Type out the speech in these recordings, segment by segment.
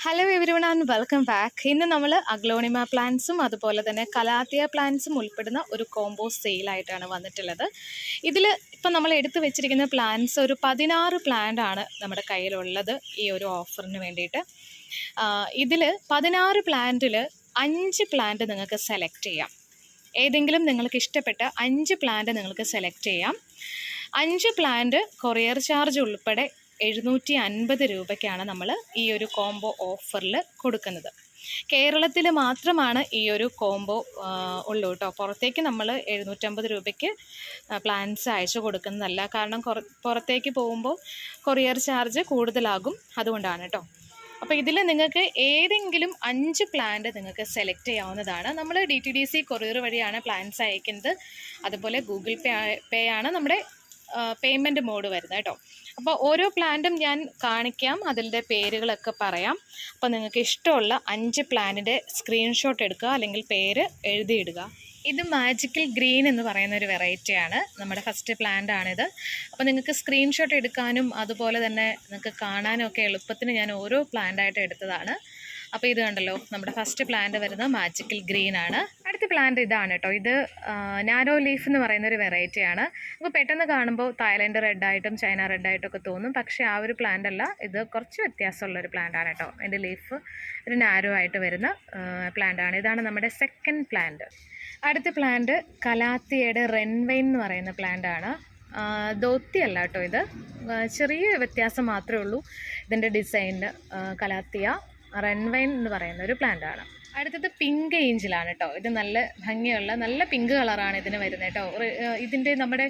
Hello everyone and welcome back. ഇന്ന് നമ്മൾ aglaonema പ്ലാന്റ്സും അതുപോലെ തന്നെ കലാത്തിയ പ്ലാന്റ്സും ഉൾപ്പെടുന്ന ഒരു കോംബോ സെയിലായിട്ടാണ് വന്നിട്ടുള്ളത്. ഇതിൽ ഇപ്പം നമ്മൾ എടുത്തു വെച്ചിരിക്കുന്ന പ്ലാന്റ്സ് ഒരു 16 പ്ലാന്റ് ആണ് നമ്മുടെ കയ്യിലുള്ളത് ഈ ഒരു ഓഫറിന് വേണ്ടിയിട്ട്. ഇതിൽ 16 പ്ലാന്റിൽ 5 പ്ലാന്റ് നിങ്ങൾക്ക് സെലക്ട് ചെയ്യാം. ഏതെങ്കിലും നിങ്ങൾക്ക് ഇഷ്ടപ്പെട്ട 5 പ്ലാന്റ് നിങ്ങൾക്ക് സെലക്ട് ചെയ്യാം. 5 പ്ലാന്റ് കൊറിയർ ചാർജ് ഉൾപ്പെടെ 750 രൂപയ്ക്കാണ് നമ്മൾ ഈ ഒരു കോംബോ ഓഫറിൽ കൊടുക്കുന്നത്. കേരളത്തിൽ മാത്രമാണ് ഈ ഒരു കോംബോ ഉള്ളൂ കേട്ടോ. പുറത്തേക്ക് നമ്മൾ 750 രൂപയ്ക്ക് പ്ലാൻസ് അയച്ചു കൊടുക്കുന്നതല്ല. കാരണം പുറത്തേക്ക് പോകുമ്പോൾ കൊറിയർ ചാർജ് കൂടുതലാകും, അതുകൊണ്ടാണ് കേട്ടോ. അപ്പോൾ ഇതിൽ നിങ്ങൾക്ക് ഏതെങ്കിലും 5 പ്ലാന്റ് നിങ്ങൾക്ക് സെലക്ട് ചെയ്യാവുന്നതാണ്. നമ്മൾ DTDC കൊറിയർ വഴിയാണ് പ്ലാൻസ് അയക്കുന്നത്. അതുപോലെ ഗൂഗിൾ പേ ആണ് നമ്മുടെ പേയ്മെൻറ്റ് മോഡ് വരുന്നത് കേട്ടോ. അപ്പോൾ ഓരോ പ്ലാന്റും ഞാൻ കാണിക്കാം, അതിൻ്റെ പേരുകളൊക്കെ പറയാം. അപ്പോൾ നിങ്ങൾക്ക് ഇഷ്ടമുള്ള 5 പ്ലാന്റിൻ്റെ സ്ക്രീൻഷോട്ട് എടുക്കുക, അല്ലെങ്കിൽ പേര് എഴുതിയിടുക. ഇത് മാജിക്കൽ ഗ്രീൻ എന്ന് പറയുന്ന ഒരു വെറൈറ്റിയാണ്. നമ്മുടെ ഫസ്റ്റ് പ്ലാന്റ് ആണിത്. അപ്പോൾ നിങ്ങൾക്ക് സ്ക്രീൻഷോട്ട് എടുക്കാനും അതുപോലെ തന്നെ നിങ്ങൾക്ക് കാണാനും ഒക്കെ എളുപ്പത്തിന് ഞാൻ ഓരോ പ്ലാന്റായിട്ട് എടുത്തതാണ്. അപ്പോൾ ഇത് കണ്ടല്ലോ, നമ്മുടെ ഫസ്റ്റ് പ്ലാന്റ് വരുന്നത് മാജിക്കൽ ഗ്രീൻ ആണ്. അടുത്ത പ്ലാന്റ് ഇതാണ് കേട്ടോ. ഇത് നാരോ ലീഫ് എന്ന് പറയുന്ന ഒരു വെറൈറ്റിയാണ്. അപ്പോൾ പെട്ടെന്ന് കാണുമ്പോൾ തായ്ലൻഡ് റെഡായിട്ടും ചൈന റെഡായിട്ടും ഒക്കെ തോന്നും, പക്ഷേ ആ ഒരു പ്ലാന്റ് അല്ല. ഇത് കുറച്ച് വ്യത്യാസമുള്ളൊരു പ്ലാന്റ് ആണ് കേട്ടോ. അതിൻ്റെ ലീഫ് ഒരു നാരോ ആയിട്ട് വരുന്ന പ്ലാന്റ് ആണ്. ഇതാണ് നമ്മുടെ സെക്കൻഡ് പ്ലാന്റ്. അടുത്ത പ്ലാന്റ് കലാത്തിയയുടെ റെൻവൈൻ എന്ന് പറയുന്ന പ്ലാന്റ് ആണ്. ദോത്തിയല്ല കേട്ടോ, ഇത് ചെറിയ വ്യത്യാസം മാത്രമേ ഉള്ളൂ ഇതിൻ്റെ ഡിസൈനിൽ. കലാത്തിയ റെൻവൈൻ എന്ന് പറയുന്ന ഒരു പ്ലാന്റ് ആണ്. അടുത്തത് പിങ്ക് ഏഞ്ചലാണ് കേട്ടോ. ഇത് നല്ല ഭംഗിയുള്ള നല്ല പിങ്ക് കളറാണ് ഇതിന് വരുന്നത് കേട്ടോ. ഇതിൻ്റെ നമ്മുടെ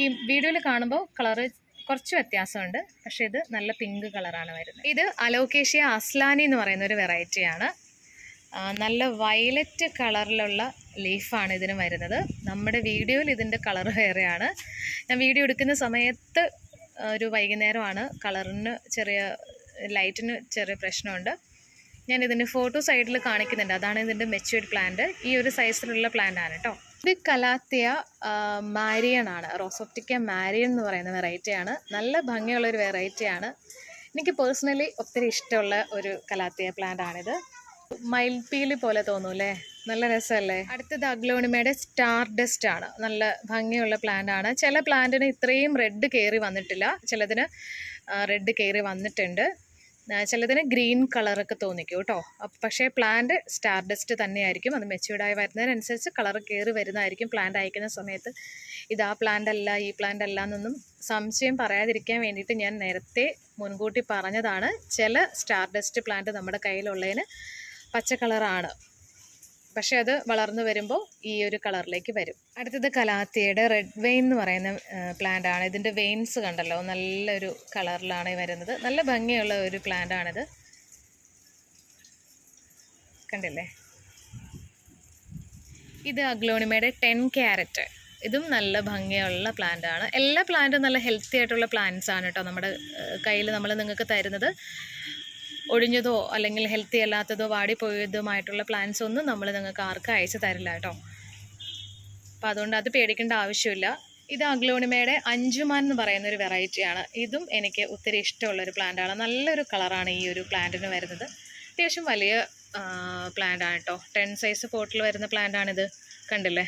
ഈ വീഡിയോയിൽ കാണുമ്പോൾ കളറ് കുറച്ച് വ്യത്യാസമുണ്ട്, പക്ഷേ ഇത് നല്ല പിങ്ക് കളറാണ് വരുന്നത്. ഇത് അലോക്കേഷ്യ അസ്ലാനി എന്ന് പറയുന്ന ഒരു വെറൈറ്റിയാണ്. നല്ല വയലറ്റ് കളറിലുള്ള ലീഫാണ് ഇതിന് വരുന്നത്. നമ്മുടെ വീഡിയോയിൽ ഇതിൻ്റെ കളർ വേറെയാണ്. ഞാൻ വീഡിയോ എടുക്കുന്ന സമയത്ത് ഒരു വൈകുന്നേരമാണ്, കളറിന് ചെറിയ ലൈറ്റിന് ചെറിയ പ്രശ്നമുണ്ട്. ഞാൻ ഇതിൻ്റെ ഫോട്ടോ സൈഡിൽ കാണിക്കുന്നുണ്ട്. അതാണ് ഇതിൻ്റെ മെച്യൂർഡ് പ്ലാന്റ്. ഈ ഒരു സൈസിലുള്ള പ്ലാന്റ് ആണ് കേട്ടോ. ഇത് കലാത്തിയ മാരിയൻ ആണ്. റോസോപ്റ്റിക്ക മാരിയൻ എന്ന് പറയുന്ന വെറൈറ്റിയാണ്. നല്ല ഭംഗിയുള്ളൊരു വെറൈറ്റിയാണ്. എനിക്ക് പേഴ്സണലി ഒത്തിരി ഇഷ്ടമുള്ള ഒരു കലാത്തിയ പ്ലാന്റ് ആണിത്. മയിൽപ്പീലി പോലെ തോന്നൂല്ലേ, നല്ല രസമല്ലേ. അടുത്തത് അഗ്ലോണിമയുടെ സ്റ്റാർ ഡസ്റ്റ് ആണ്. നല്ല ഭംഗിയുള്ള പ്ലാന്റ് ആണ്. ചില പ്ലാന്റിന് ഇത്രയും റെഡ് കയറി വന്നിട്ടില്ല, ചിലതിന് റെഡ് കയറി വന്നിട്ടുണ്ട്, ചിലതിന് ഗ്രീൻ കളറൊക്കെ തോന്നിക്കും കേട്ടോ. പക്ഷേ പ്ലാന്റ് സ്റ്റാർ ഡസ്റ്റ് തന്നെയായിരിക്കും. അത് മെച്യൂർഡായി വരുന്നതിനനുസരിച്ച് കളർ കയറി വരുന്നതായിരിക്കും. പ്ലാന്റ് അയക്കുന്ന സമയത്ത് ഇത് ആ പ്ലാന്റ് അല്ല ഈ പ്ലാന്റ് അല്ല എന്നൊന്നും സംശയം പറയാതിരിക്കാൻ വേണ്ടിയിട്ട് ഞാൻ നേരത്തെ മുൻകൂട്ടി പറഞ്ഞതാണ്. ചില സ്റ്റാർ ഡസ്റ്റ് പ്ലാന്റ് നമ്മുടെ കയ്യിലുള്ളതിന് പച്ച കളറാണ്, പക്ഷേ അത് വളർന്നു വരുമ്പോൾ ഈ ഒരു കളറിലേക്ക് വരും. അടുത്തത് കലാത്തിയയുടെ റെഡ് വെയിൻ എന്ന് പറയുന്ന പ്ലാന്റ് ആണ്. ഇതിൻ്റെ വെയിൻസ് കണ്ടല്ലോ, നല്ലൊരു കളറിലാണ് വരുന്നത്. നല്ല ഭംഗിയുള്ള ഒരു പ്ലാന്റ് ആണിത്, കണ്ടില്ലേ. ഇത് അഗ്ലോണിമയുടെ 10 ക്യാരറ്റ്. ഇതും നല്ല ഭംഗിയുള്ള പ്ലാന്റ് ആണ്. എല്ലാ പ്ലാന്റും നല്ല ഹെൽത്തി ആയിട്ടുള്ള പ്ലാന്റ്സ് ആണ് കേട്ടോ നമ്മുടെ കയ്യിൽ നമ്മൾ നിങ്ങൾക്ക് തരുന്നത്. ഒഴിഞ്ഞതോ അല്ലെങ്കിൽ ഹെൽത്തി അല്ലാത്തതോ വാടിപ്പോയതുമായിട്ടുള്ള പ്ലാന്റ്സ് ഒന്നും നമ്മൾ നിങ്ങൾക്ക് ആർക്കും അയച്ചു തരില്ല കേട്ടോ. അപ്പോൾ അതുകൊണ്ട് അത് പേടിക്കേണ്ട ആവശ്യമില്ല. ഇത് അഗ്ലോണിമയുടെ അഞ്ചുമാൻ എന്ന് പറയുന്ന ഒരു വെറൈറ്റിയാണ്. ഇതും എനിക്ക് ഒത്തിരി ഇഷ്ടമുള്ളൊരു പ്ലാന്റാണ്. നല്ലൊരു കളറാണ് ഈ ഒരു പ്ലാന്റിന് വരുന്നത്. അത്യാവശ്യം വലിയ പ്ലാന്റ് ആണ് കേട്ടോ. 10 സൈസ് പോട്ടിൽ വരുന്ന പ്ലാന്റ് ആണിത്, കണ്ടില്ലേ.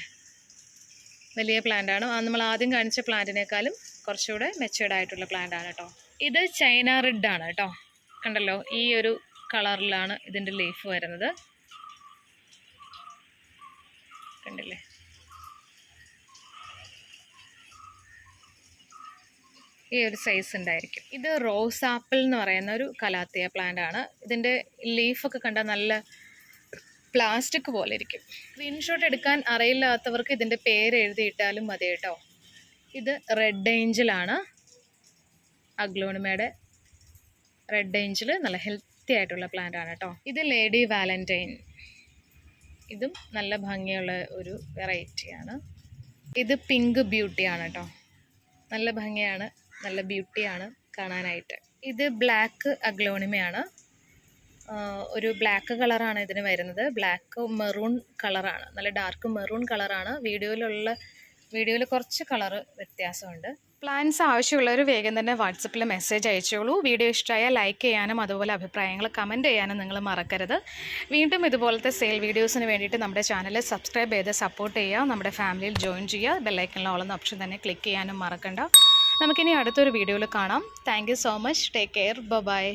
വലിയ പ്ലാന്റാണ്. നമ്മൾ ആദ്യം കാണിച്ച പ്ലാന്റിനേക്കാളും കുറച്ചുകൂടെ മെച്യൂർഡ് ആയിട്ടുള്ള പ്ലാന്റ് ആണ് കേട്ടോ. ഇത് ചൈന റെഡ് ആണ് കേട്ടോ. കണ്ടല്ലോ, ഈ ഒരു കളറിലാണ് ഇതിൻ്റെ ലീഫ് വരുന്നത്, കണ്ടില്ലേ. ഈ ഒരു സൈസ് ഉണ്ടായിരിക്കും. ഇത് റോസ് ആപ്പിൾ എന്ന് പറയുന്ന ഒരു കലാത്തിയ പ്ലാന്റ് ആണ്. ഇതിൻ്റെ ലീഫൊക്കെ കണ്ടാൽ നല്ല പ്ലാസ്റ്റിക് പോലെ ഇരിക്കും. സ്ക്രീൻഷോട്ട് എടുക്കാൻ അറിയില്ലാത്തവർക്ക് ഇതിൻ്റെ പേര് എഴുതിയിട്ടാലും മതി കേട്ടോ. ഇത് റെഡ് ഏഞ്ചലാണ്. അഗ്ലോണിമയുടെ റെഡ് ഏഞ്ചൽ നല്ല ഹെൽത്തി ആയിട്ടുള്ള പ്ലാന്റ് ആണ് കേട്ടോ. ഇത് ലേഡി വാലന്റൈൻ. ഇതും നല്ല ഭംഗിയുള്ള ഒരു വെറൈറ്റിയാണ്. ഇത് പിങ്ക് ബ്യൂട്ടിയാണ് കേട്ടോ. നല്ല ഭംഗിയാണ്, നല്ല ബ്യൂട്ടിയാണ് കാണാനായിട്ട്. ഇത് ബ്ലാക്ക് അഗ്ലോണിമയാണ്. ഒരു ബ്ലാക്ക് കളറാണ് ഇതിന് വരുന്നത്. ബ്ലാക്ക് മെറൂൺ കളറാണ്, നല്ല ഡാർക്ക് മെറൂൺ കളറാണ്. വീഡിയോയിൽ കുറച്ച് കളറ് വ്യത്യാസമുണ്ട്. പ്ലാൻസ് ആവശ്യമുള്ളവർ വേഗം തന്നെ വാട്സപ്പിൽ മെസ്സേജ് അയച്ചോളൂ. വീഡിയോ ഇഷ്ടമായാൽ ലൈക്ക് ചെയ്യാനും അതുപോലെ അഭിപ്രായങ്ങൾ കമൻറ്റ് ചെയ്യാനും നിങ്ങൾ മറക്കരുത്. വീണ്ടും ഇതുപോലത്തെ സെയിൽ വീഡിയോസിന് വേണ്ടിയിട്ട് നമ്മുടെ ചാനൽ സബ്സ്ക്രൈബ് ചെയ്ത് സപ്പോർട്ട് ചെയ്യുക. നമ്മുടെ ഫാമിലിയിൽ ജോയിൻ ചെയ്യുക. ബെല്ലൈക്കണിൽ ഓൾ എന്ന ഓപ്ഷൻ തന്നെ ക്ലിക്ക് ചെയ്യാനും മറക്കണ്ട. നമുക്കിനി അടുത്തൊരു വീഡിയോയിൽ കാണാം. Thank you so much. Take care. By.